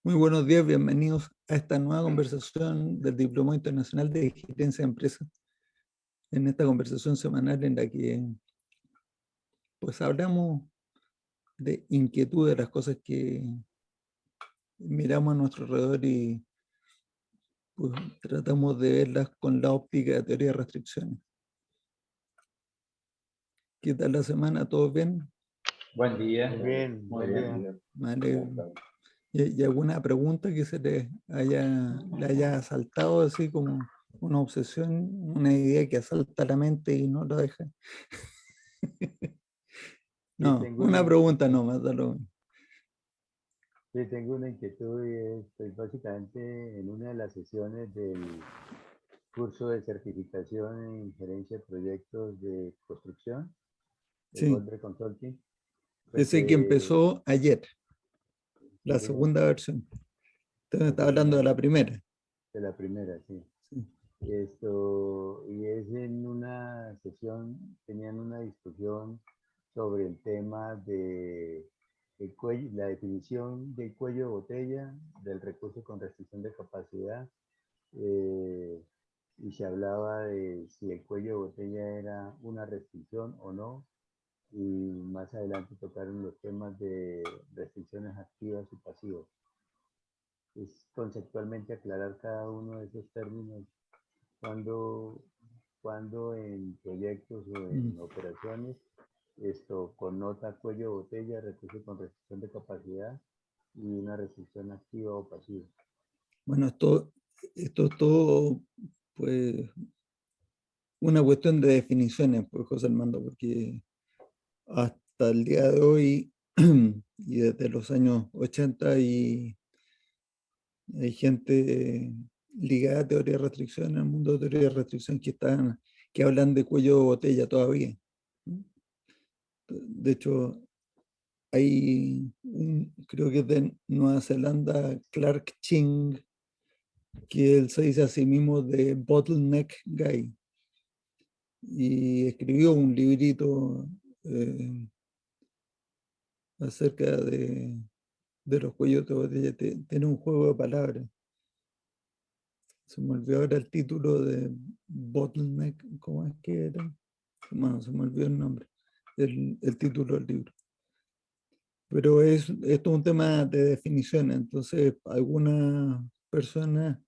Muy buenos días, bienvenidos a esta nueva conversación del Diplomado Internacional de Gerencia de Empresas. En esta conversación semanal en la que pues hablamos de inquietud de las cosas que miramos a nuestro alrededor y pues, tratamos de verlas con la óptica de teoría de restricciones. ¿Qué tal la semana? ¿Todo bien? Buen día. Bien, Muy buen bien. día. Vale. ¿Y alguna pregunta que se le haya saltado así como una obsesión, una idea que asalta la mente y no la deja? No, una pregunta nomás, da lo mismo. Sí, tengo una inquietud y estoy básicamente en una de las sesiones del curso de certificación en gerencia de proyectos de construcción de Sí, Goldberg Consulting. Pues, ese que empezó ayer, la seguimos segunda versión. Entonces la estaba hablando de segunda la primera. de la primera, sí. Sí. Y es en una sesión, tenían una discusión sobre el tema de el cuello, la definición del cuello de botella, del recurso con restricción de capacidad, eh, y se hablaba de si el cuello de botella era una restricción o no, y más adelante tocaron los temas de restricciones activas y pasivas. Es conceptualmente aclarar cada uno de esos términos cuando, cuando en proyectos o en operaciones esto connota cuello de botella, recurso con restricción de capacidad y una restricción activa o pasiva. Bueno, esto es todo pues una cuestión de definiciones, pues José Armando, porque hasta el día de hoy y desde los años 80 y hay gente ligada a teoría de restricción, en el mundo de teoría de restricción que hablan de cuello de botella todavía. De hecho, hay creo que es de Nueva Zelanda, Clark Ching, que él se dice a sí mismo de Bottleneck Guy. Y escribió un librito acerca de los cuellos de botella. Tiene un juego de palabras. Se me olvidó ahora el título de Bottleneck, ¿cómo es que era? Bueno, se me olvidó el nombre, el título del libro. Pero esto es un tema de definición, entonces algunas personas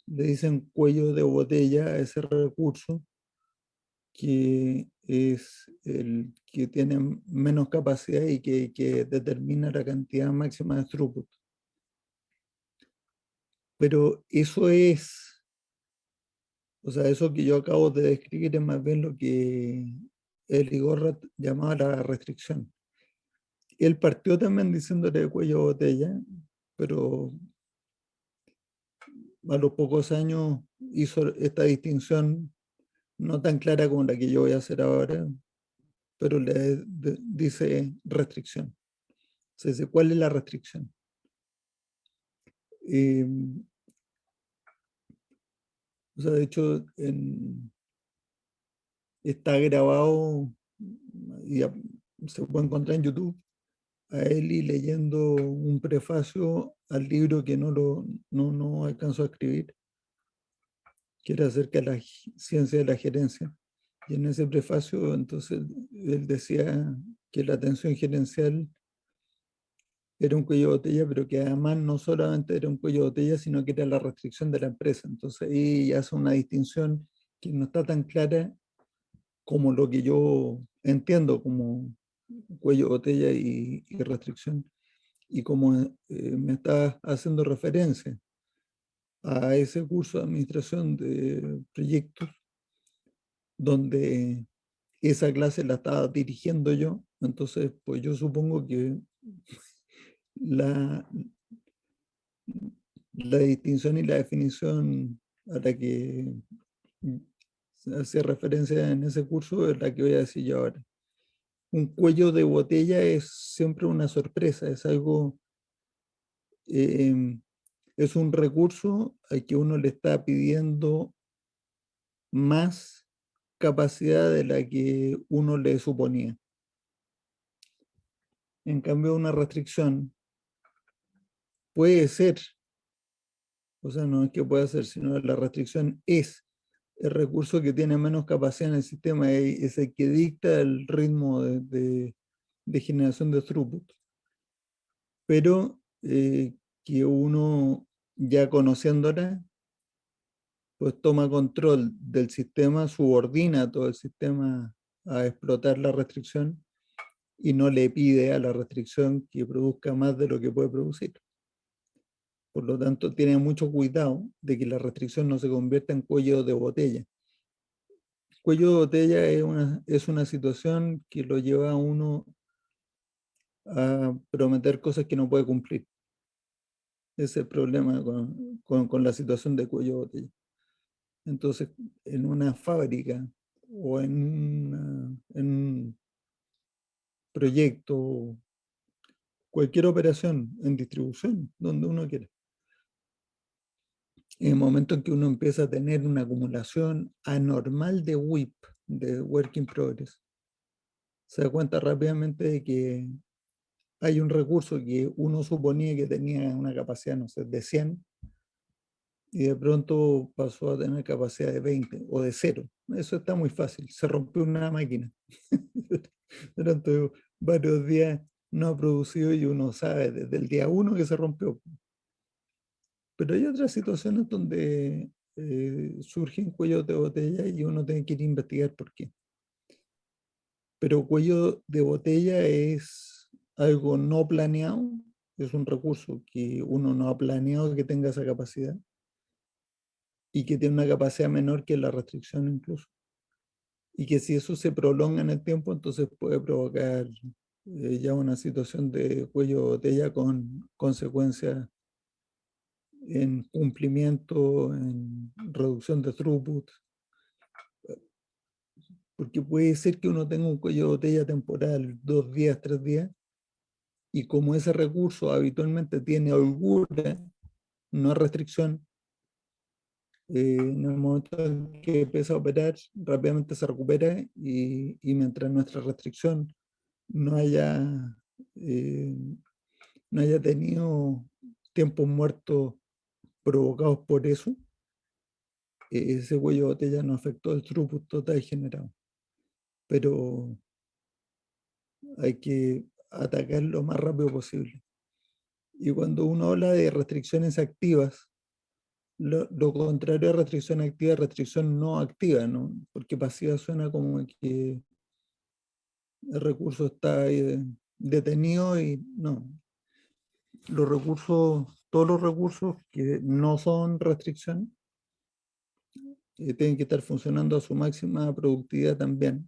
le dicen cuello de botella a ese recurso que es el que tiene menos capacidad y que determina la cantidad máxima de throughput. Pero eso es, o sea, eso que yo acabo de describir es más bien lo que el Igor llamaba la restricción. Él partió también diciéndole cuello de botella, pero a los pocos años hizo esta distinción no tan clara como la que yo voy a hacer ahora, pero dice restricción. Se dice, ¿cuál es la restricción? O sea, de hecho, está grabado y se puede encontrar en YouTube a Eli leyendo un prefacio al libro que no alcanzó a escribir, que era acerca de la ciencia de la gerencia. Y en ese prefacio, entonces, él decía que la atención gerencial era un cuello de botella, pero que además no solamente era un cuello de botella, sino que era la restricción de la empresa. Entonces ahí hace una distinción que no está tan clara como lo que yo entiendo como cuello de botella y restricción. Y como me está haciendo referencia a ese curso de administración de proyectos, donde esa clase la estaba dirigiendo yo, entonces pues yo supongo que la, la distinción y la definición a la que se hace referencia en ese curso es la que voy a decir yo ahora. Un cuello de botella es siempre una sorpresa, es algo, es un recurso al que uno le está pidiendo más capacidad de la que uno le suponía. En cambio, una restricción puede ser, o sea, no es que pueda ser, sino la restricción es el recurso que tiene menos capacidad en el sistema, es el que dicta el ritmo de generación de throughput. Pero que uno, ya conociéndola, pues toma control del sistema, subordina todo el sistema a explotar la restricción y no le pide a la restricción que produzca más de lo que puede producir. Por lo tanto, tiene mucho cuidado de que la restricción no se convierta en cuello de botella. Cuello de botella es una situación que lo lleva a uno a prometer cosas que no puede cumplir. Ese es el problema con la situación de cuello de botella. Entonces, en una fábrica o en un proyecto, cualquier operación en distribución, donde uno quiera, en el momento en que uno empieza a tener una acumulación anormal de WIP, de Work in Progress, se da cuenta rápidamente de que hay un recurso que uno suponía que tenía una capacidad, no sé, de 100, y de pronto pasó a tener capacidad de 20 o de 0. Eso está muy fácil. Se rompió una máquina. Durante varios días no ha producido y uno sabe desde el día 1 que se rompió. Pero hay otras situaciones donde surgen cuellos de botella y uno tiene que ir a investigar por qué. Pero cuello de botella es algo no planeado, es un recurso que uno no ha planeado que tenga esa capacidad y que tiene una capacidad menor que la restricción incluso. Y que si eso se prolonga en el tiempo, entonces puede provocar ya una situación de cuello de botella con consecuencias en cumplimiento, en reducción de throughput, porque puede ser que uno tenga un cuello de botella temporal, 2 días, 3 días, y como ese recurso habitualmente tiene holgura, no restricción, en el momento en que empieza a operar, rápidamente se recupera y mientras nuestra restricción no haya, eh, no haya tenido tiempos muertos provocados por eso, ese cuello de botella no afectó el throughput total generado. Pero hay que atacar lo más rápido posible. Y cuando uno habla de restricciones activas, lo contrario a restricción activa es restricción no activa, ¿no? Porque pasiva suena como que el recurso está detenido y no. Los recursos, todos los recursos que no son restricción, tienen que estar funcionando a su máxima productividad también.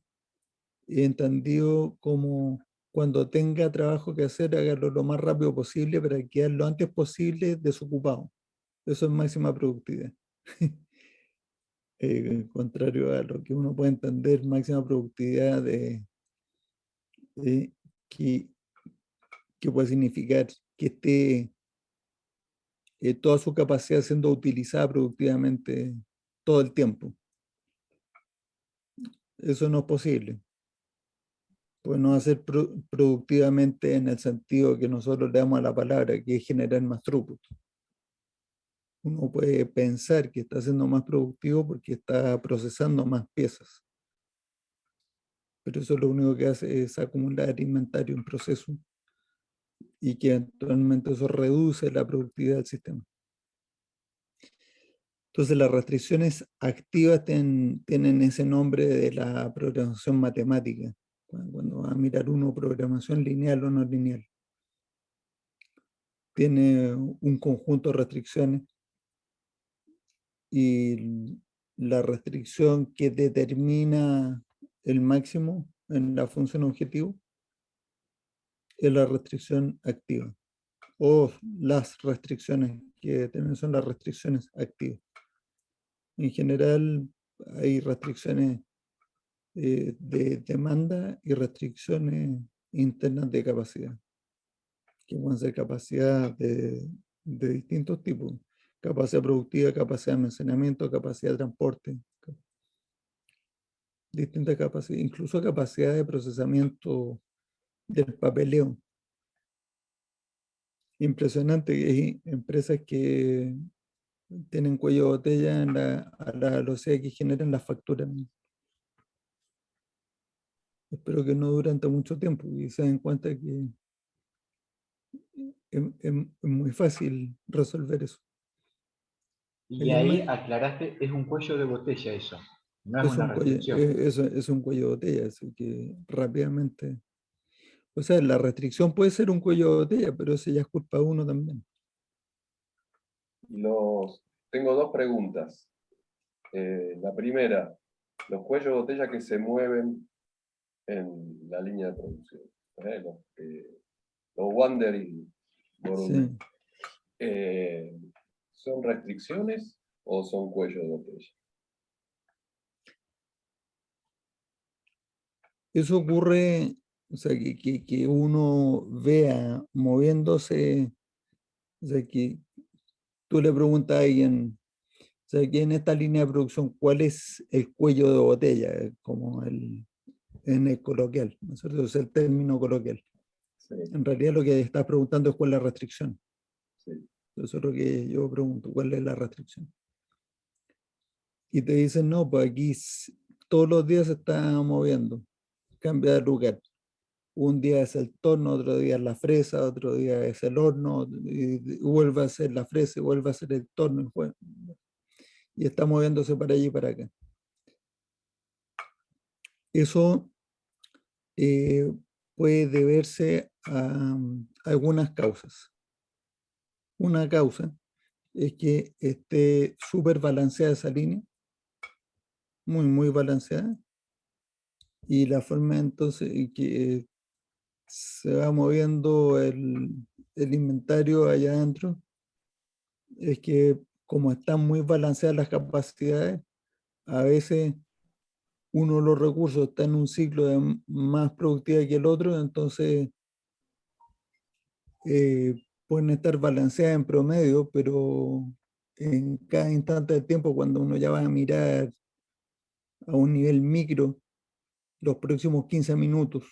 Y entendido como cuando tenga trabajo que hacer, hágalo lo más rápido posible para quedar lo antes posible desocupado. Eso es máxima productividad. Contrario a lo que uno puede entender, máxima productividad de que, que puede significar que esté toda su capacidad siendo utilizada productivamente todo el tiempo. Eso no es posible. Pues no hacer productivamente en el sentido que nosotros le damos a la palabra, que es generar más throughput. Uno puede pensar que está siendo más productivo porque está procesando más piezas, pero eso lo único que hace es acumular inventario en proceso y que eventualmente eso reduce la productividad del sistema. Entonces las restricciones activas tienen ese nombre de la programación matemática, cuando va a mirar uno programación lineal o no lineal. Tiene un conjunto de restricciones y la restricción que determina el máximo en la función objetivo es la restricción activa, o las restricciones que también son las restricciones activas. En general hay restricciones de demanda y restricciones internas de capacidad, que pueden ser capacidad de distintos tipos: capacidad productiva, capacidad de almacenamiento, capacidad de transporte, distintas capacidades, incluso capacidad de procesamiento del papeleo. Impresionante que hay empresas que tienen cuello de botella a la velocidad que generan las facturas. Espero que no durante mucho tiempo y se den cuenta que es muy fácil resolver eso. Y ¿Alguien ahí más? aclaraste, es un cuello de botella eso, no es Es una un cuello, restricción. es un cuello de botella, así que rápidamente. O sea, la restricción puede ser un cuello de botella, pero eso ya es culpa de uno también. Tengo dos preguntas. La primera, los cuellos de botella que se mueven en la línea de producción. Los wandering volumen. Sí. ¿Son restricciones o son cuellos de botella? Eso ocurre, o sea, que uno vea moviéndose, o sea, que tú le preguntas a alguien, o sea, que en esta línea de producción, ¿cuál es el cuello de botella? Como en el coloquial, ¿no es cierto? Es el término coloquial. Sí, En realidad lo que estás preguntando es cuál es la restricción. sí. Eso es lo que yo pregunto, ¿cuál es la restricción? Y te dicen, no, pues aquí todos los días se está moviendo, cambia de lugar. Un día es el torno, otro día es la fresa, otro día es el horno, y vuelve a ser la fresa, y vuelve a ser el torno, y está moviéndose para allí y para acá. Eso puede deberse a algunas causas. Una causa es que esté súper balanceada esa línea, muy, muy balanceada, y la forma entonces que se va moviendo el inventario allá adentro es que como están muy balanceadas las capacidades, a veces uno de los recursos está en un ciclo de más productividad que el otro, entonces pueden estar balanceadas en promedio, pero en cada instante del tiempo, cuando uno ya va a mirar a un nivel micro, los próximos 15 minutos,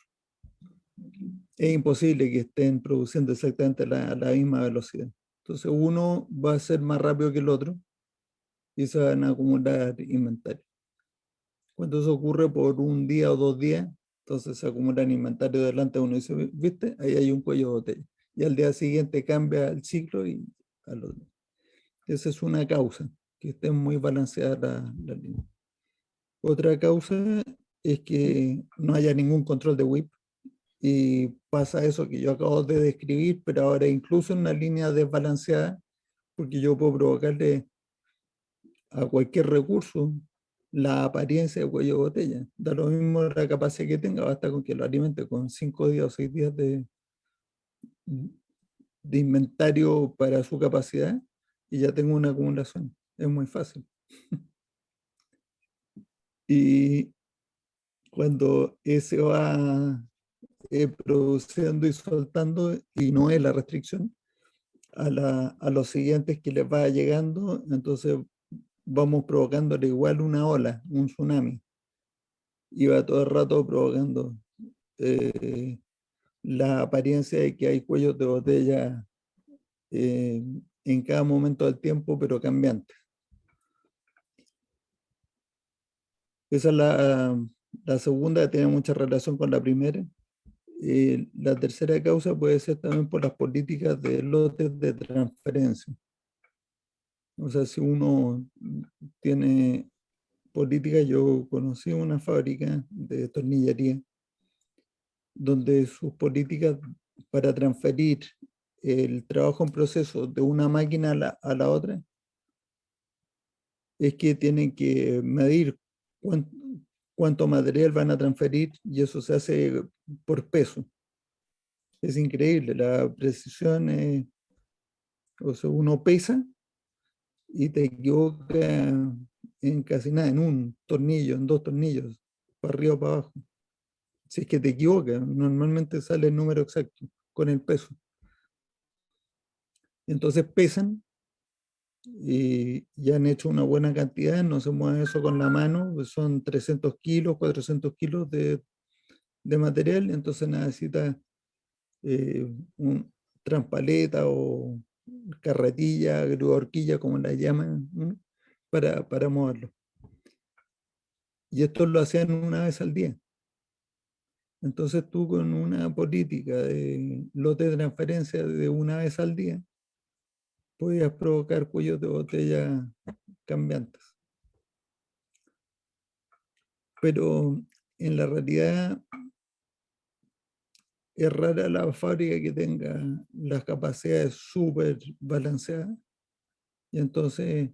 es imposible que estén produciendo exactamente la misma velocidad. Entonces uno va a ser más rápido que el otro y se van a acumular inventario. Cuando eso ocurre por un día o 2 días, entonces se acumulan inventario delante de uno y dice, ¿viste? Ahí hay un cuello de botella. Y al día siguiente cambia el ciclo y al otro. Esa es una causa, que esté muy balanceada la línea. Otra causa es que no haya ningún control de WIP y pasa eso que yo acabo de describir, pero ahora incluso en una línea desbalanceada, porque yo puedo provocarle a cualquier recurso la apariencia de cuello de botella. Da lo mismo la capacidad que tenga, basta con que lo alimente con 5 días o 6 días de inventario para su capacidad y ya tengo una acumulación. Es muy fácil. Y cuando ese va produciendo y soltando y no es la restricción, a los siguientes que les va llegando, entonces vamos provocándole igual una ola, un tsunami. Y va todo el rato provocando eh, la apariencia de que hay cuellos de botella eh, en cada momento del tiempo, pero cambiante. Esa es la segunda, que tiene mucha relación con la primera. La tercera causa puede ser también por las políticas de lotes de transferencia. O sea, si uno tiene política, yo conocí una fábrica de tornillería donde sus políticas para transferir el trabajo en proceso de una máquina a la otra es que tienen que medir cuánto material van a transferir y eso se hace por peso. Es increíble, la precisión es, o sea, uno pesa y te equivoca en casi nada, en un tornillo, en dos tornillos, para arriba o para abajo. Si es que te equivocas, normalmente sale el número exacto con el peso. Entonces pesan y ya han hecho una buena cantidad, no se mueve eso con la mano, pues son 300 kilos, 400 kilos de material, entonces necesita transpaleta o carretilla, grúa horquilla, como la llaman, ¿no? para moverlo. Y esto lo hacían una vez al día. Entonces tú con una política de lote de transferencia de una vez al día, podías provocar cuellos de botella cambiantes. Pero en la realidad es rara la fábrica que tenga las capacidades súper balanceadas. Y entonces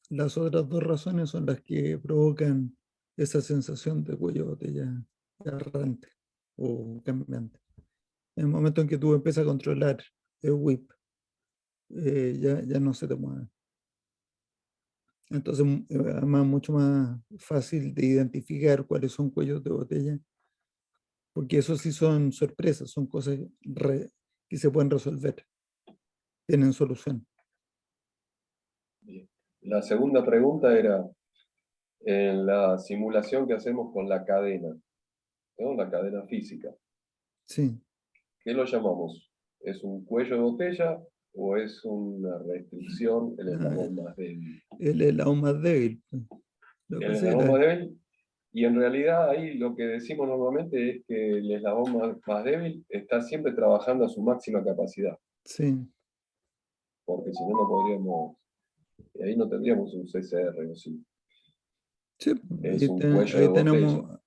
las otras dos razones son las que provocan esa sensación de cuello de botella errante o cambiante. En el momento en que tú empiezas a controlar el whip, ya no se te mueve. Entonces, además, mucho más fácil de identificar cuáles son cuellos de botella, porque eso sí son sorpresas, son cosas que se pueden resolver, tienen solución. Bien. La segunda pregunta era, en la simulación que hacemos con la cadena, ¿no? La cadena física, Sí, ¿qué lo llamamos? ¿Es un cuello de botella o es una restricción, el eslabón más débil? el eslabón más débil. Lo que El pasa es eslabón más débil, y en realidad ahí lo que decimos normalmente es que el eslabón más débil está siempre trabajando a su máxima capacidad, sí. porque si no, no podríamos, y ahí no tendríamos un CCR, ¿o sí? Sí, Es un cuello de ahí botella. tenemos,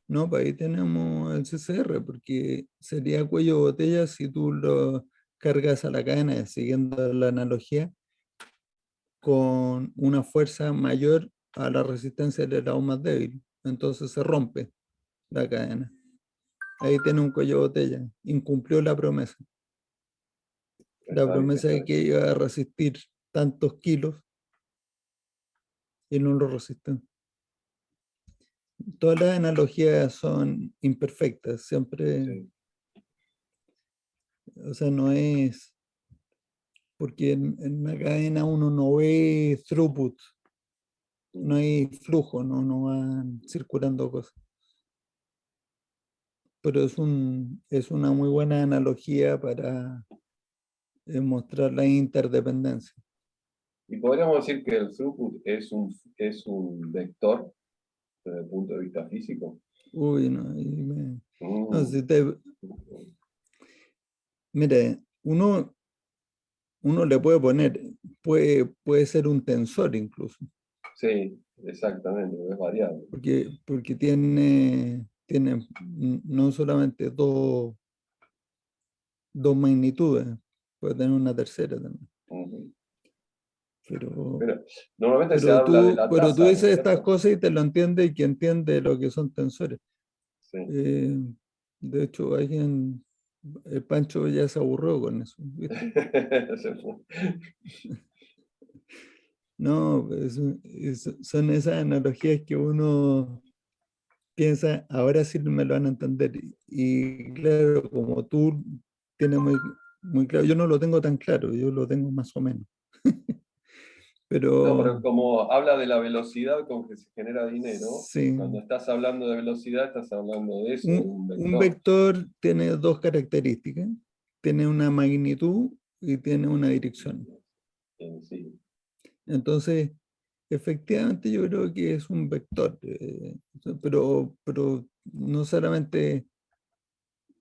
no, pues ahí tenemos el CCR, porque sería cuello de botella si tú lo cargas a la cadena, siguiendo la analogía, con una fuerza mayor a la resistencia del eslabón más débil. Entonces se rompe la cadena. Ahí tiene un cuello de botella. Incumplió la promesa. La promesa de que iba a resistir tantos kilos y no lo resistió. Todas las analogías son imperfectas, siempre, Sí. o sea, no es, porque en una cadena uno no ve throughput, no hay flujo, no van circulando cosas. Pero es una muy buena analogía para mostrar la interdependencia. Y podríamos decir que el throughput es un vector desde el punto de vista físico. Uy, no, no, si Mm. mire, uno le puede poner, puede ser un tensor incluso, Sí, exactamente, es variable. porque tiene no solamente dos magnitudes, puede tener una tercera también. Ujú. Pero, Pero normalmente se habla de la pero tú tasa, ¿no es dices estas cierto? cosas y te lo entiende y quien entiende lo que son tensores. Sí. De hecho, Pancho ya se aburrió con eso, ¿viste? Se fue. No, son esas analogías que uno piensa, ahora sí me lo van a entender. Y claro, como tú tienes muy claro, yo no lo tengo tan claro, yo lo tengo más o menos. No, pero Pero como habla de la velocidad con que se genera dinero, sí, cuando estás hablando de velocidad, estás hablando de eso, de un un vector. vector tiene dos características, tiene una magnitud y tiene una dirección. Sí. Entonces, efectivamente yo creo que es un vector, pero no solamente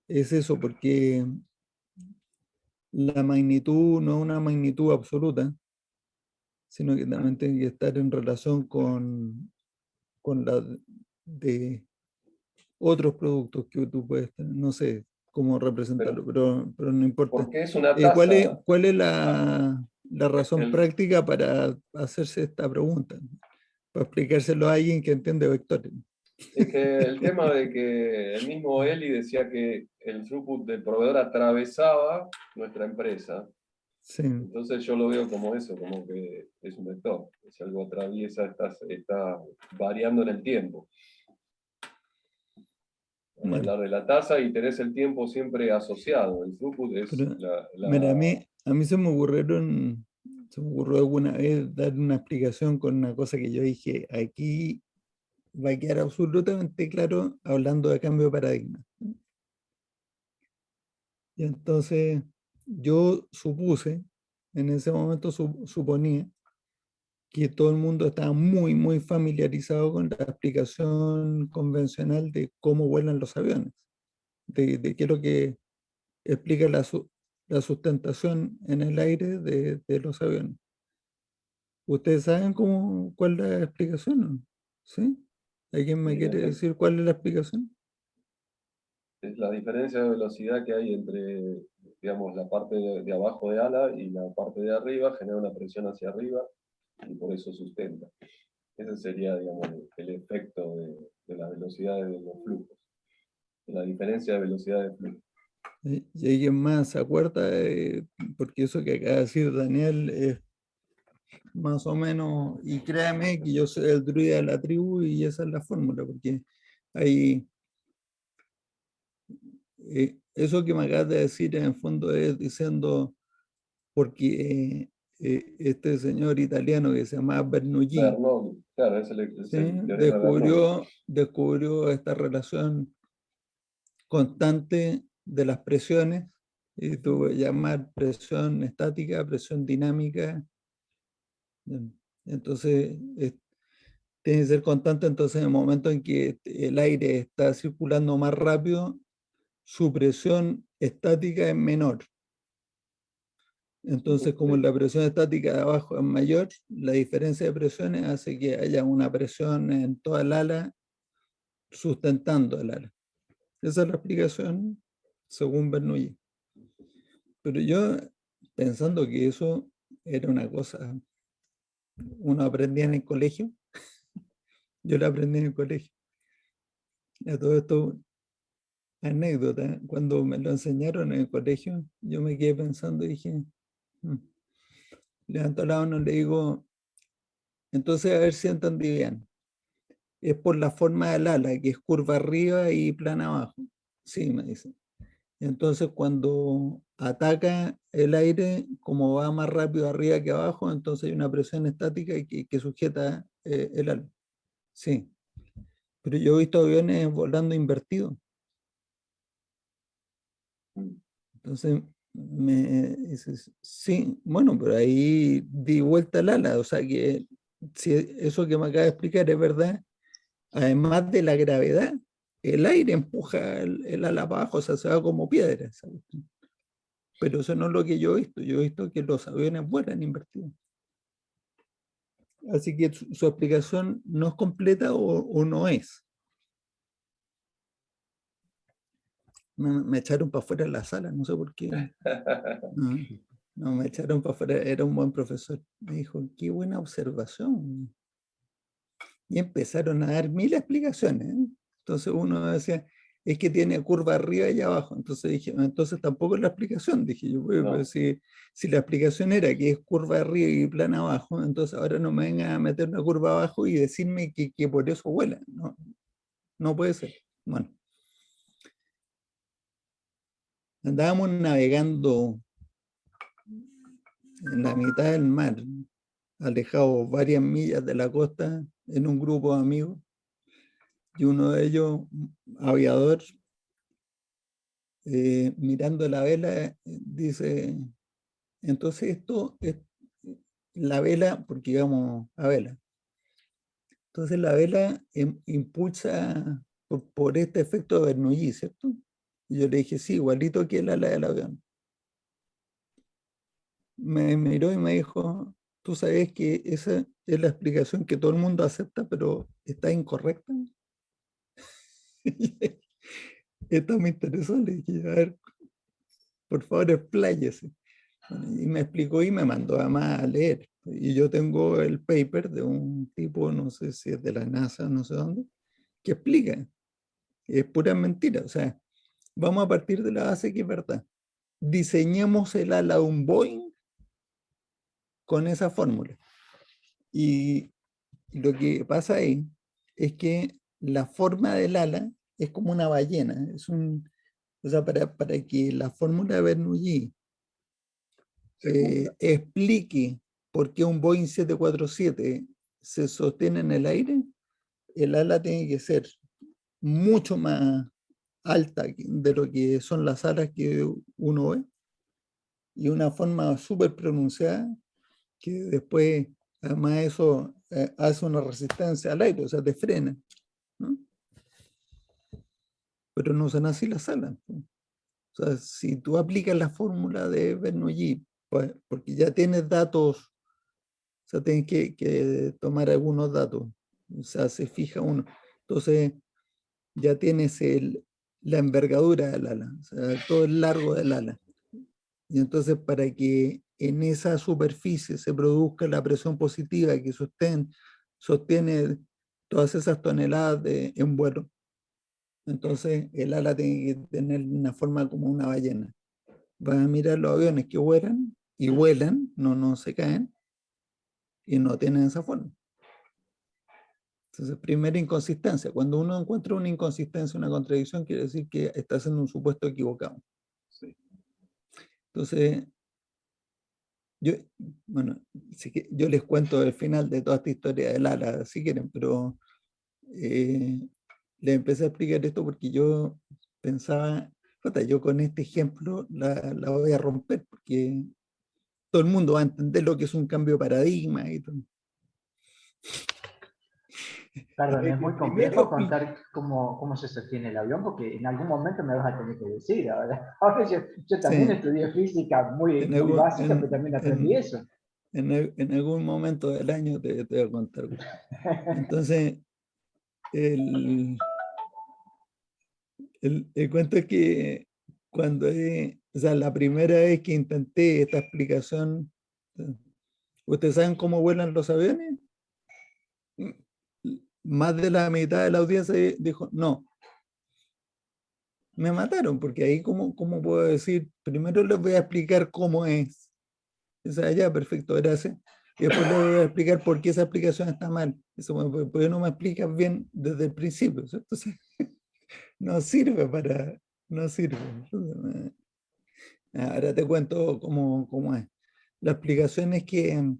es eso, porque la magnitud no es una magnitud absoluta, sino que también tiene que estar en relación con la de otros productos que tú puedes tener. No sé cómo representarlo, Pero, pero no importa. ¿por qué es una ¿Cuál tasa? es Ah, la razón el- práctica para hacerse esta pregunta? Para explicárselo a alguien que entiende vectores. Es que el tema de que el mismo Eli decía que el throughput del proveedor atravesaba nuestra empresa. Sí. Entonces yo lo veo como eso, como que es un vector. Si algo atraviesa, está variando en el tiempo. Al Bueno, hablar de la tasa y tenés el tiempo siempre asociado. El throughput es pero mira, a mí se me ocurrió alguna vez dar una explicación con una cosa que yo dije, aquí va a quedar absolutamente claro hablando de cambio de paradigma. Y entonces yo supuse, en ese momento suponía, que todo el mundo estaba muy, muy familiarizado con la explicación convencional de cómo vuelan los aviones, de qué es lo que explica la sustentación en el aire de los aviones. ¿Ustedes saben cuál es la explicación? ¿No? ¿Sí? ¿Alguien me Sí, quiere es decir cuál es la explicación? la diferencia de velocidad que hay entre, digamos, la parte de abajo de ala y la parte de arriba, genera una presión hacia arriba y por eso sustenta. Ese sería, digamos, el efecto de las velocidades de los flujos, de la diferencia de velocidad de flujo. ¿Y alguien más se acuerda? Porque eso que acaba de decir Daniel es más o menos, y créame que yo soy el druida de la tribu y esa es la fórmula, porque hay, eso que me acabas de decir en el fondo es diciendo, porque este señor italiano que se llama Bernoulli, Bernoulli, claro, es ¿sí? el teorema de Bernoulli. descubrió esta relación constante de las presiones, y tuvo que llamar presión estática, presión dinámica. Entonces, tiene que ser constante, entonces en el momento en que el aire está circulando más rápido, su presión estática es menor. Entonces, como la presión estática de abajo es mayor, la diferencia de presiones hace que haya una presión en toda el ala sustentando el ala. Esa es la explicación según Bernoulli. Pero yo, pensando que eso era una cosa, uno aprendía en el colegio, yo lo aprendí en el colegio. A todo esto, anécdota, cuando me lo enseñaron en el colegio, yo me quedé pensando y dije, "Mm". Levanto la mano y le digo, entonces a ver si entendí bien. Es por la forma del ala, que es curva arriba y plana abajo. Sí, me dice. Entonces cuando ataca el aire, como va más rápido arriba que abajo, entonces hay una presión estática que sujeta el ala. Sí, pero yo he visto aviones volando invertidos. Entonces me dices, sí, bueno, pero ahí di vuelta el ala, o sea que si eso que me acaba de explicar es verdad, además de la gravedad, el aire empuja el ala para abajo, o sea, se va como piedra. ¿Sabes? Pero eso no es lo que yo he visto, yo he visto que los aviones vuelan invertidos. Así que su explicación no es completa o no es. Me echaron para afuera de la sala, no sé por qué. No, no, me echaron para afuera, era un buen profesor. Me dijo, qué buena observación. Y empezaron a dar mil explicaciones. ¿Eh? Entonces uno decía, es que tiene curva arriba y abajo. Entonces dije, entonces tampoco es la explicación. Dije yo, "Bueno, pero No. si la explicación era que es curva arriba y plana abajo, entonces ahora no me vengan a meter una curva abajo y decirme que por eso vuela. No, no puede ser. Bueno, andábamos navegando en la mitad del mar, alejados varias millas de la costa, en un grupo de amigos, y uno de ellos, aviador, mirando la vela, dice, entonces esto es la vela, porque íbamos a vela. Entonces la vela impulsa por este efecto de Bernoulli, ¿cierto? Y yo le dije, sí, igualito que el ala del avión. Me miró y me dijo, tú sabes que esa es la explicación que todo el mundo acepta, pero está incorrecta. Esto me interesó, le dije, a ver, por favor, expláyese. Y me explicó y me mandó además a leer. Y yo tengo el paper de un tipo, no sé si es de la NASA, no sé dónde, que explica. Es pura mentira. O sea, vamos a partir de la base que es verdad. Diseñemos el ala de un Boeing con esa fórmula. Y lo que pasa ahí es que la forma del ala es como una ballena. O sea, para que la fórmula de Bernoulli explique por qué un Boeing 747 se sostiene en el aire, el ala tiene que ser mucho más alta de lo que son las alas que uno ve. y una forma súper pronunciada, que después, además eso, hace una resistencia al aire, o sea, te frena, ¿no? Pero no son así las alas, ¿no? O sea, si tú aplicas la fórmula de Bernoulli, pues, porque ya tienes datos, o sea, tienes que tomar algunos datos, o sea, se fija uno. Entonces, ya tienes la envergadura del ala, o sea, todo el largo del ala. Y entonces, para que en esa superficie se produzca la presión positiva que sostiene todas esas toneladas en vuelo, entonces el ala tiene que tener una forma como una ballena. Vas a mirar los aviones que vuelan y vuelan, no se caen, y no tienen esa forma. Entonces, primera inconsistencia. Cuando uno encuentra una inconsistencia, una contradicción, quiere decir que está haciendo un supuesto equivocado. Sí. Entonces, bueno, sí que yo les cuento el final de toda esta historia del ala, si quieren, pero les empecé a explicar esto porque yo pensaba, "Jota, yo con este ejemplo la voy a romper, porque todo el mundo va a entender lo que es un cambio de paradigma y todo". Perdón, es El muy primero complejo contar cómo se sostiene el avión, porque en algún momento me vas a tener que decir. Ahora yo también sí, estudié física muy, en muy algún, básica, pero también aprendí eso. en algún momento del año te voy a contar. Entonces, el cuento es que cuando, o sea, la primera vez que intenté esta explicación, ¿ustedes saben cómo vuelan los aviones? Más de la mitad de la audiencia dijo, no. Me mataron, porque ahí, ¿cómo puedo decir? Primero les voy a explicar cómo es. O sea, ya, perfecto, gracias. Y después les voy a explicar por qué esa explicación está mal. Eso, porque no me explicas bien desde el principio, ¿cierto? Entonces, no sirve para, no sirve. Entonces, ahora te cuento cómo es. La explicación es que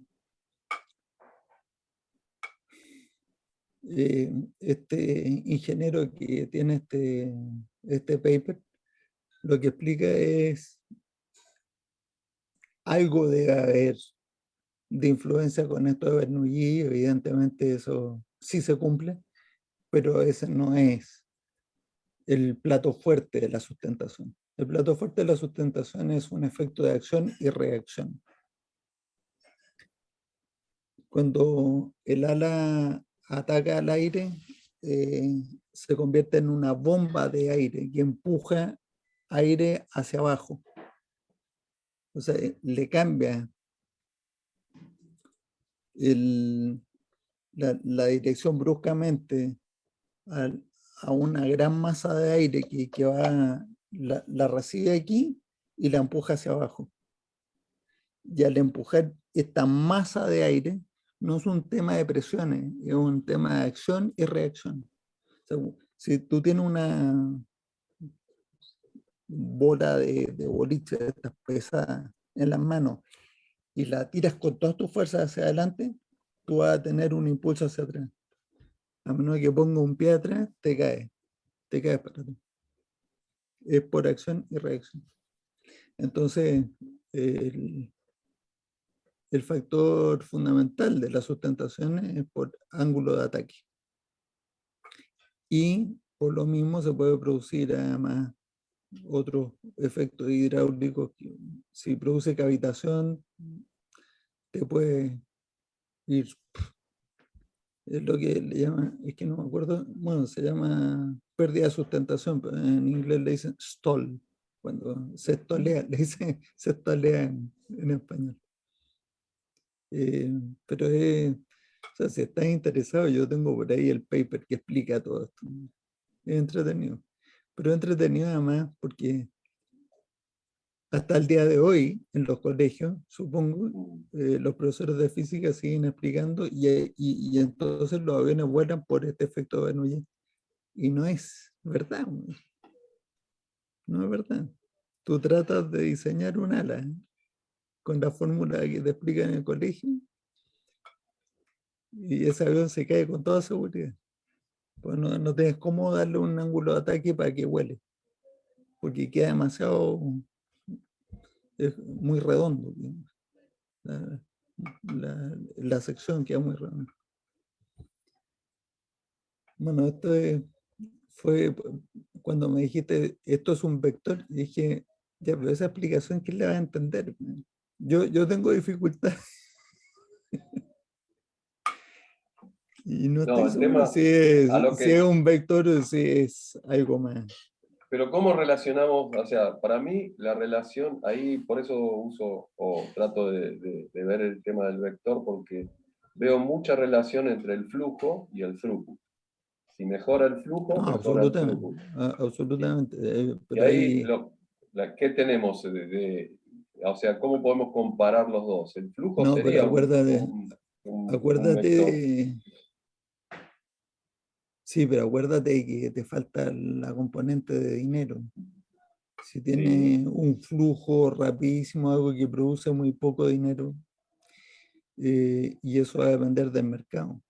este ingeniero que tiene este paper, lo que explica es algo debe haber de influencia con esto de Bernoulli, evidentemente eso sí se cumple, pero ese no es el plato fuerte de la sustentación. El plato fuerte de la sustentación es un efecto de acción y reacción. Cuando el ala ataca al aire, se convierte en una bomba de aire que empuja aire hacia abajo. O sea, le cambia la dirección bruscamente a una gran masa de aire que va, la recibe aquí y la empuja hacia abajo. Y al empujar esta masa de aire, no es un tema de presiones, es un tema de acción y reacción. O sea, si tú tienes una bola de boliche de estas pesadas en las manos y la tiras con todas tus fuerzas hacia adelante, tú vas a tener un impulso hacia atrás. A menos que ponga un pie atrás, te caes para atrás. Es por acción y reacción. Entonces, el, el factor fundamental de la sustentación es por ángulo de ataque. Y por lo mismo se puede producir además otros efectos hidráulicos. Si produce cavitación, te puede ir. Es lo que le llaman, es que no me acuerdo, bueno, se llama pérdida de sustentación, pero en inglés le dicen stall, cuando se estolea, le dicen se estolea en español. Pero o sea, si estás interesado, yo tengo por ahí el paper que explica todo esto. Es entretenido. Pero es entretenido además porque hasta el día de hoy, en los colegios, supongo, los profesores de física siguen explicando y entonces los aviones vuelan por este efecto de Bernoulli. Y no es verdad. No es verdad. Tú tratas de diseñar un ala con la fórmula que te explican en el colegio y ese avión se cae con toda seguridad. Pues no tienes cómo darle un ángulo de ataque para que vuele, porque queda demasiado es muy redondo, digamos. La sección queda muy redonda. Bueno, fue cuando me dijiste, esto es un vector, dije, ya, pero esa explicación, ¿quién la va a entender? Yo tengo dificultad. Y no No, estoy el seguro tema, a lo si es que, un vector o si es algo más. pero ¿cómo relacionamos? O sea, para mí la relación, ahí por eso uso o trato de ver el tema del vector, porque veo mucha relación entre el flujo y el throughput. Si mejora el flujo, No, mejora el absolutamente, throughput. absolutamente. Y Pero ahí, ahí, ¿qué tenemos? O sea, ¿cómo podemos comparar los dos? El flujo no, pero sería un vector. acuérdate, sí, pero acuérdate que te falta la componente de dinero. Si Sí, tienes un flujo rapidísimo, algo que produce muy poco dinero, y eso va a depender del mercado.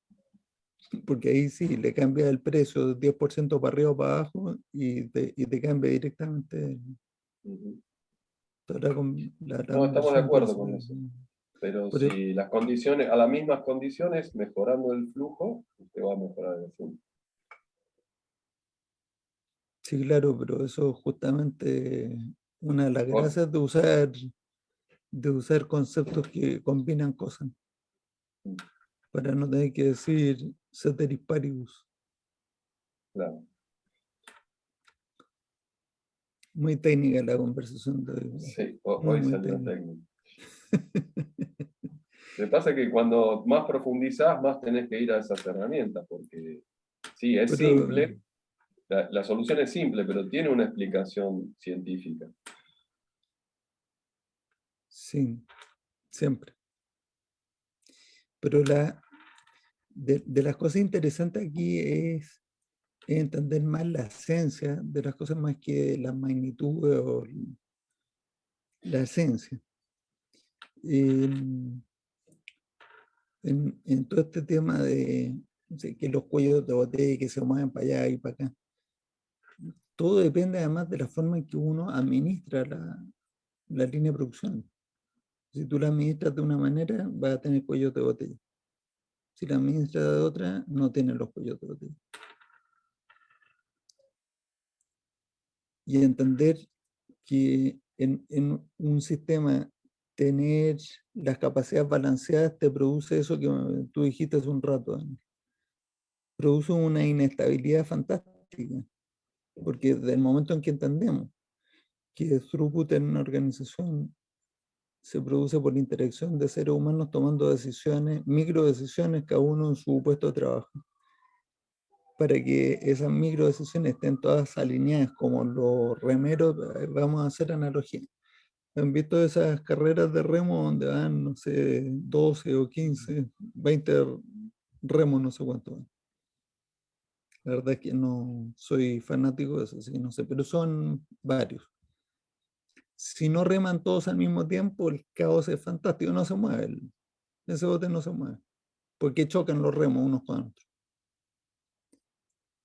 Porque ahí sí, le cambia el precio de 10% para arriba o para abajo y te cambia directamente ujú. la No, estamos de conversión acuerdo pienso. con eso. Pero Por e- si las condiciones, a las mismas condiciones, mejorando el flujo, usted va a mejorar el flujo. sí, claro, pero eso es justamente una de las Mejor, gracias de usar conceptos que combinan cosas, para no tener que decir ceteris paribus. claro. Muy técnica la conversación de hoy. Sí, Muy, hoy muy salió técnica. técnico. Lo que pasa es que cuando más profundizás, más tenés que ir a esas herramientas, porque sí, es Pero simple, la solución es simple, pero tiene una explicación científica. sí, siempre. Pero de las cosas interesantes aquí es entender más la esencia de las cosas más que las magnitudes o la esencia. En todo este tema de no sé, que los cuellos de botella que se mueven para allá y para acá, todo depende además de la forma en que uno administra la línea de producción. Si tú la administras de una manera, vas a tener cuellos de botella. Si la administras de otra, no tienes los cuellos de botella. Y entender que en un sistema tener las capacidades balanceadas te produce eso que tú dijiste hace un rato, Dani. Produce una inestabilidad fantástica, porque desde el momento en que entendemos que el throughput en una organización se produce por la interacción de seres humanos tomando decisiones, micro decisiones, cada uno en su puesto de trabajo, para que esas micro decisiones estén todas alineadas como los remeros, vamos a hacer analogía. ¿Han visto esas carreras de remo donde van, no sé, 12 o 15, 20 remos, no sé cuánto van? La verdad es que no soy fanático de eso, así que no sé, pero son varios. Si no reman todos al mismo tiempo, el caos es fantástico, no se mueve, ese bote no se mueve, porque chocan los remos unos con otros.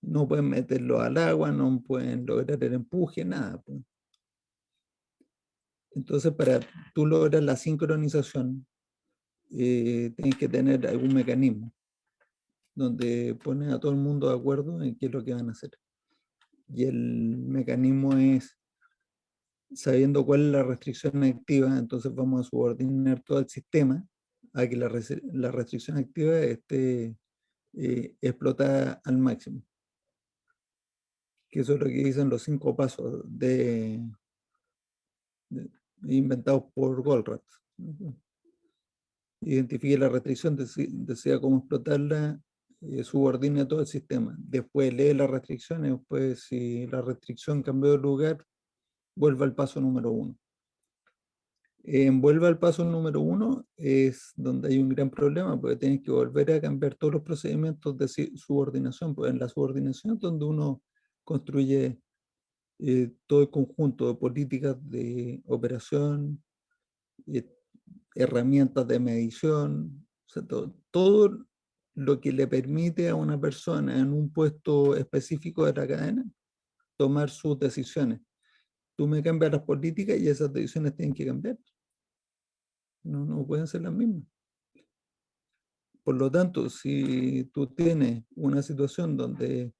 No pueden meterlo al agua, no pueden lograr el empuje, nada. Pues. Entonces, para tú lograr la sincronización, tienes que tener algún mecanismo donde ponen a todo el mundo de acuerdo en qué es lo que van a hacer. Y el mecanismo es, sabiendo cuál es la restricción activa, entonces vamos a subordinar todo el sistema a que la restricción activa esté explotada al máximo. Que eso es lo que dicen los 5 pasos inventados por Goldratt. Identifique la restricción, decida cómo explotarla, subordine todo el sistema. Después lee las restricciones, después si la restricción cambió de lugar, vuelva al paso número 1. En vuelva al paso número 1 es donde hay un gran problema, porque tienes que volver a cambiar todos los procedimientos de subordinación, pues en la subordinación es donde uno construye todo el conjunto de políticas de operación, herramientas de medición, o sea, todo lo que le permite a una persona en un puesto específico de la cadena tomar sus decisiones. tú me cambias las políticas y esas decisiones tienen que cambiar. No pueden ser las mismas. Por lo tanto, si tú tienes una situación donde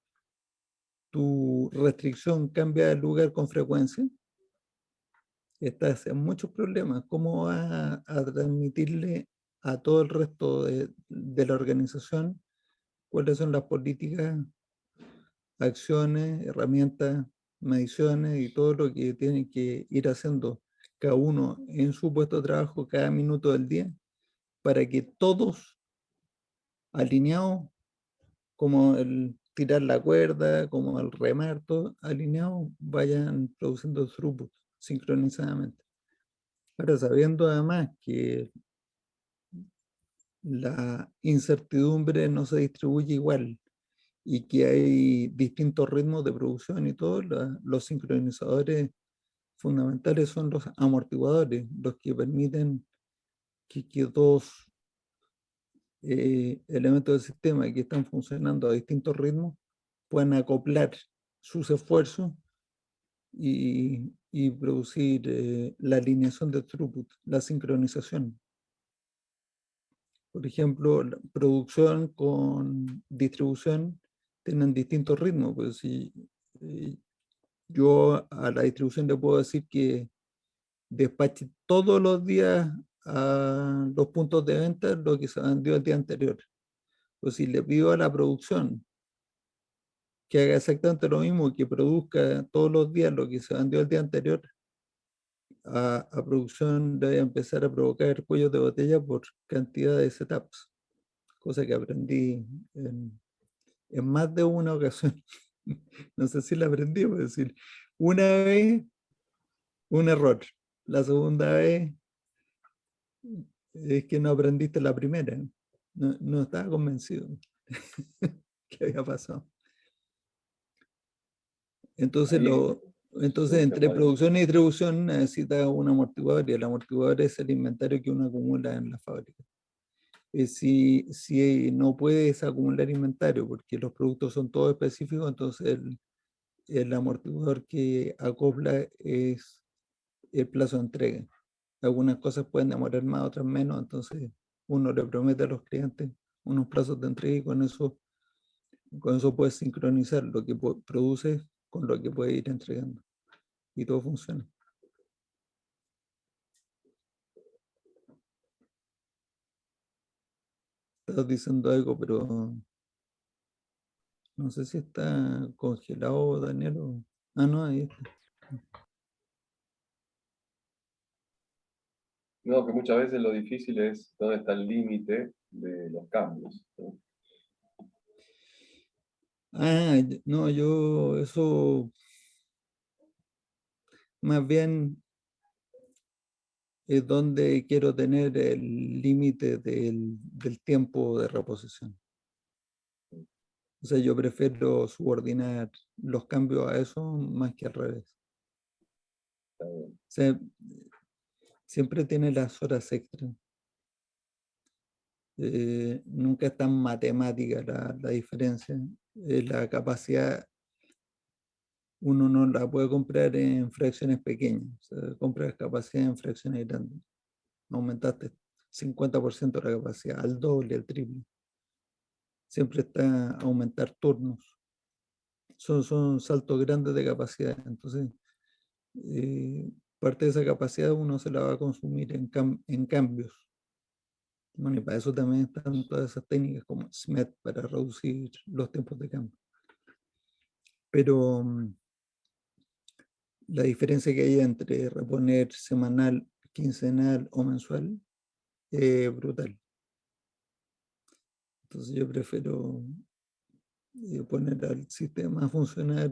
tu restricción cambia de lugar con frecuencia, estás en muchos problemas. ¿Cómo vas a transmitirle a todo el resto de la organización cuáles son las políticas, acciones, herramientas, mediciones y todo lo que tienen que ir haciendo cada uno en su puesto de trabajo cada minuto del día para que todos alineados, como el tirar la cuerda, como el remar, todos alineados, vayan produciendo throughput sincronizadamente? Ahora, sabiendo además que la incertidumbre no se distribuye igual y que hay distintos ritmos de producción y todo, los sincronizadores fundamentales son los amortiguadores, los que permiten que dos elementos del sistema que están funcionando a distintos ritmos puedan acoplar sus esfuerzos y producir la alineación de throughput, la sincronización. Por ejemplo, la producción con distribución tienen distintos ritmos. Pues si yo a la distribución le puedo decir que despache todos los días a los puntos de venta lo que se vendió el día anterior. Pues si le pido a la producción que haga exactamente lo mismo, que produzca todos los días lo que se vendió el día anterior, a producción le voy a empezar a provocar cuellos de botella por cantidad de setups, cosa que aprendí en más de una ocasión. No sé si la aprendí, es decir, una vez un error, la segunda vez es que no aprendiste la primera. No estaba convencido que había pasado. Entonces, Ahí entonces surge, entre Mario. producción y distribución necesita un amortiguador y el amortiguador es el inventario que uno acumula en la fábrica. Si no puedes acumular inventario porque los productos son todos específicos, entonces el amortiguador que acopla es el plazo de entrega. Algunas cosas pueden demorar más, otras menos, entonces uno le promete a los clientes unos plazos de entrega y con eso puedes sincronizar lo que produces con lo que puedes ir entregando. Y todo funciona. Estás diciendo algo, pero no sé si está congelado, Daniel. Ah, no, ahí está. No, que muchas veces lo difícil es dónde está el límite de los cambios, ¿no? Ah, no, yo eso más bien es donde quiero tener el límite del tiempo de reposición. O sea, yo prefiero subordinar los cambios a eso más que al revés. Está bien. O sea, siempre tiene las horas extras. Nunca es tan matemática la diferencia. La capacidad uno no la puede comprar en fracciones pequeñas. O sea, compras capacidad en fracciones grandes. Aumentaste 50% la capacidad, al doble, al triple. Siempre está aumentar turnos. Son saltos grandes de capacidad. Entonces, parte de esa capacidad uno se la va a consumir en cambios. Bueno, y para eso también están todas esas técnicas como SMET para reducir los tiempos de cambio. Pero la diferencia que hay entre reponer semanal, quincenal o mensual es brutal. Entonces yo prefiero poner al sistema a funcionar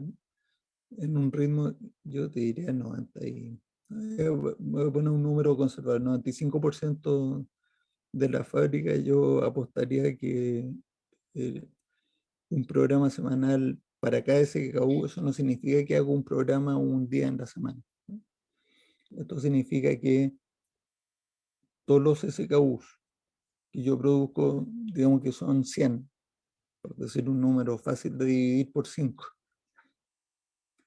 en un ritmo, yo te diría 90 y voy a poner un número conservador, 95% de la fábrica yo apostaría que un programa semanal para cada SKU, eso no significa que haga un programa un día en la semana, ¿no? Esto significa que todos los SKUs que yo produzco, digamos que son 100, por decir un número fácil de dividir por 5,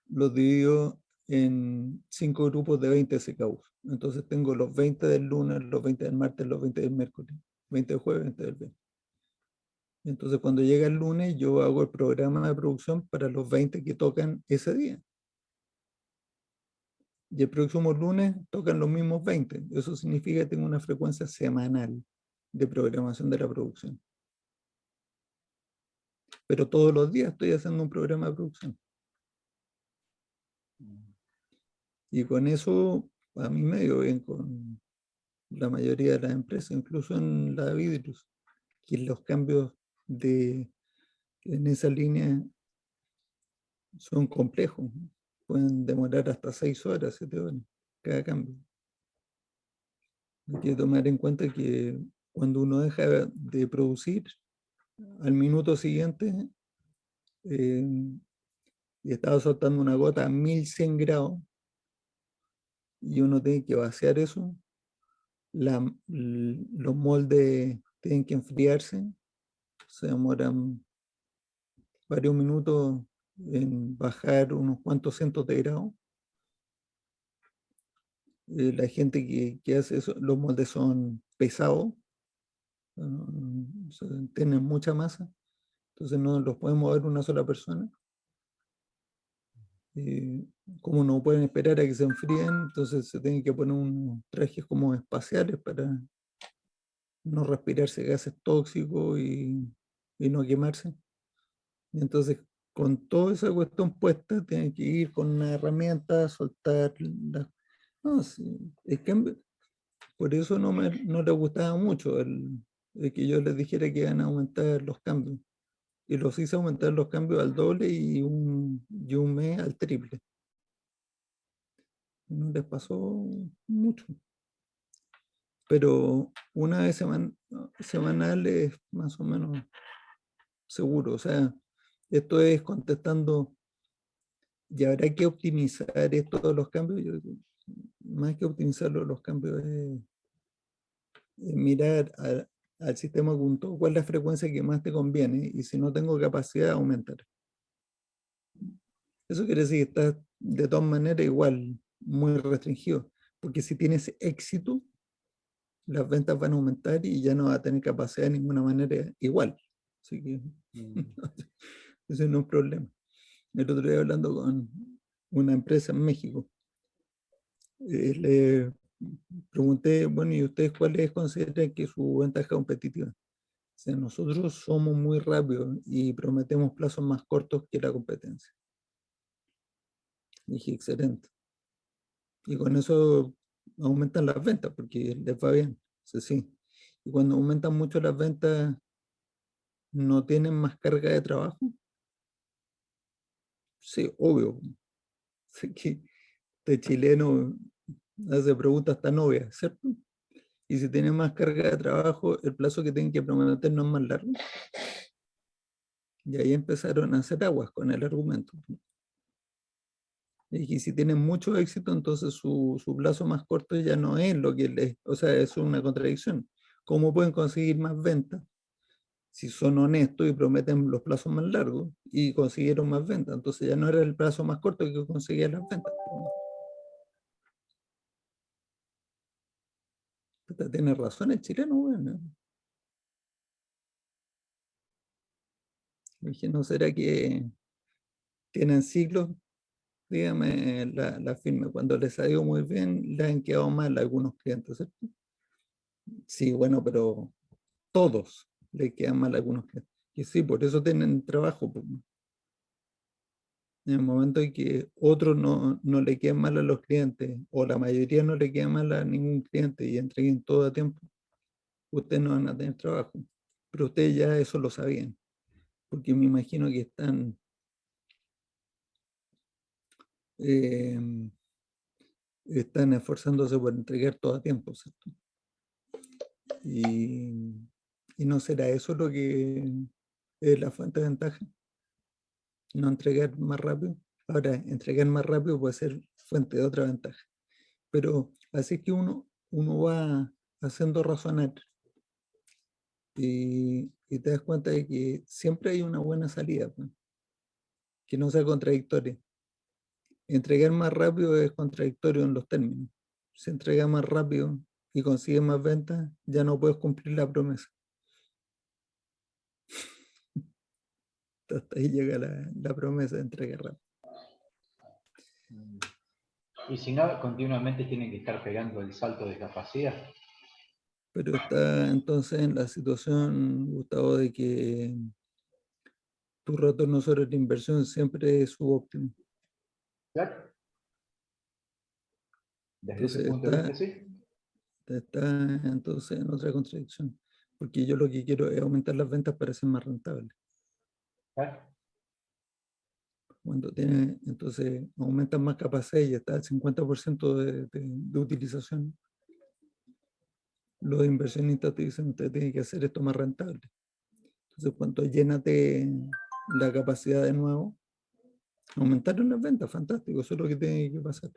los divido en 5 grupos de 20 SKUs. Entonces tengo los 20 del lunes, los 20 del martes, los 20 del miércoles, 20 del jueves, 20 del viernes. Entonces cuando llega el lunes yo hago el programa de producción para los 20 que tocan ese día. Y el próximo lunes tocan los mismos 20. Eso significa que tengo una frecuencia semanal de programación de la producción. Pero todos los días estoy haciendo un programa de producción. Y con eso a mí me dio bien con la mayoría de las empresas, incluso en la Vidrus, que los cambios en esa línea son complejos. Pueden demorar hasta 6 horas, 7 horas, cada cambio. Hay que tomar en cuenta que cuando uno deja de producir, al minuto siguiente, y estaba soltando una gota a 1100 grados, y uno tiene que vaciar eso, los moldes tienen que enfriarse, se demoran varios minutos en bajar unos cuantos cientos de grados. La gente que hace eso, los moldes son pesados, tienen mucha masa, entonces no los puede mover una sola persona. Como no pueden esperar a que se enfríen, entonces se tienen que poner unos trajes como espaciales para no respirarse gases tóxicos y no quemarse. Y entonces, con toda esa cuestión puesta, tienen que ir con una herramienta, soltar las... No, sí, es que por eso no les gustaba mucho el que yo les dijera que iban a aumentar los cambios. Y los hice aumentar los cambios al doble y un mes al triple. No les pasó mucho. Pero una vez semanal es más o menos seguro. O sea, esto es contestando, y habrá que optimizar esto de los cambios. Más que optimizarlo, los cambios es mirar al sistema con todo, cuál es la frecuencia que más te conviene, y si no tengo capacidad, aumentar. Eso quiere decir que estás de todas maneras igual muy restringido, porque si tienes éxito, las ventas van a aumentar y ya no va a tener capacidad de ninguna manera igual. Así que ese no es un problema. El otro día hablando con una empresa en México, le pregunté, bueno, ¿y ustedes cuáles consideran que es su ventaja competitiva? O sea, nosotros somos muy rápidos y prometemos plazos más cortos que la competencia. Dije, excelente. Y con eso aumentan las ventas porque les va bien. Sí, sí. Y cuando aumentan mucho las ventas, ¿no tienen más carga de trabajo? Sí, obvio. Sé que este chileno hace preguntas tan obvias, ¿cierto? Y si tienen más carga de trabajo, el plazo que tienen que prometer no es más largo. Y ahí empezaron a hacer aguas con el argumento. Y si tienen mucho éxito, entonces su plazo más corto ya no es lo que les... O sea, es una contradicción. ¿Cómo pueden conseguir más ventas si son honestos y prometen los plazos más largos y consiguieron más ventas? Entonces ya no era el plazo más corto que conseguía las ventas. Tiene razón el chileno, bueno. Dije, ¿no será que tienen ciclos? Dígame la firme. Cuando les ha ido muy bien, les han quedado mal a algunos clientes, ¿cierto? Sí, bueno, pero todos les quedan mal a algunos clientes. Y sí, por eso tienen trabajo. Pues. En el momento en que otros no le quedan mal a los clientes, o la mayoría no le queda mal a ningún cliente y entreguen todo a tiempo, ustedes no van a tener trabajo. Pero ustedes ya eso lo sabían, porque me imagino que eh, están esforzándose por entregar todo a tiempo, ¿cierto? Y no será eso lo que es la fuente de ventaja, no entregar más rápido. Ahora, entregar más rápido puede ser fuente de otra ventaja, pero así es que uno va haciendo razonar y te das cuenta de que siempre hay una buena salida, pues, que no sea contradictoria. entregar más rápido es contradictorio en los términos. Si entregas más rápido y consigues más ventas, ya no puedes cumplir la promesa. Hasta ahí llega la promesa de entrega rápido. Y si no, continuamente tienen que estar pegando el salto de capacidad. Pero está entonces en la situación, Gustavo, de que tu retorno sobre la inversión siempre es subóptimo. Claro. Desde ese Entonces punto de vista, sí. está entonces en otra contradicción. Porque yo lo que quiero es aumentar las ventas para ser más rentable. Claro. Cuando tiene, entonces aumentas más capacidad y está al 50% de utilización. Los inversionistas te dicen, usted tiene que hacer esto más rentable. Entonces, cuando llénate la capacidad de nuevo, aumentaron las ventas, fantástico, eso es lo que tiene que pasar.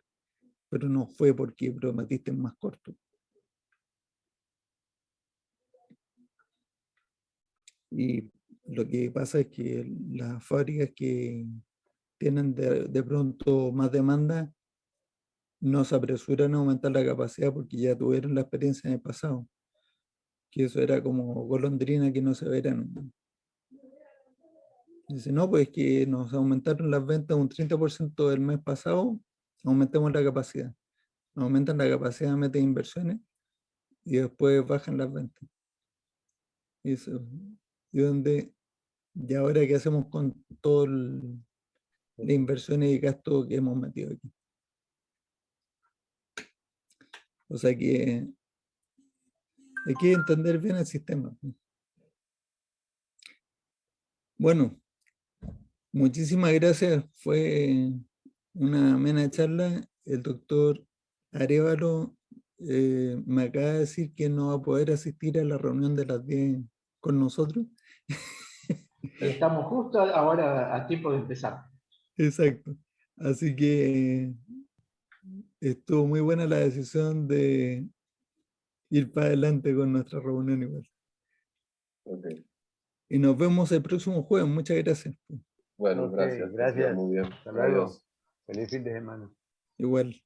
Pero no fue porque prometiste más corto. Y lo que pasa es que las fábricas que tienen de pronto más demanda no se apresuran a aumentar la capacidad porque ya tuvieron la experiencia en el pasado. Que eso era como golondrina que no se verán. Dice, no, pues que nos aumentaron las ventas un 30% del mes pasado, aumentemos la capacidad. Aumentan la capacidad, meten inversiones y después bajan las ventas. Eso. Y donde, y ahora qué hacemos con todas las inversiones y gastos que hemos metido aquí. O sea que hay que entender bien el sistema. Bueno, muchísimas gracias. Fue una amena charla. El doctor Arévalo me acaba de decir que no va a poder asistir a la reunión de las 10 con nosotros. Estamos justo ahora a tiempo de empezar. Exacto. Así que estuvo muy buena la decisión de ir para adelante con nuestra reunión igual. Ok. Y nos vemos el próximo jueves. Muchas gracias. Bueno, Ok, gracias. que siga gracias. Muy bien. Hasta luego. Adiós. Feliz fin de semana. Igual.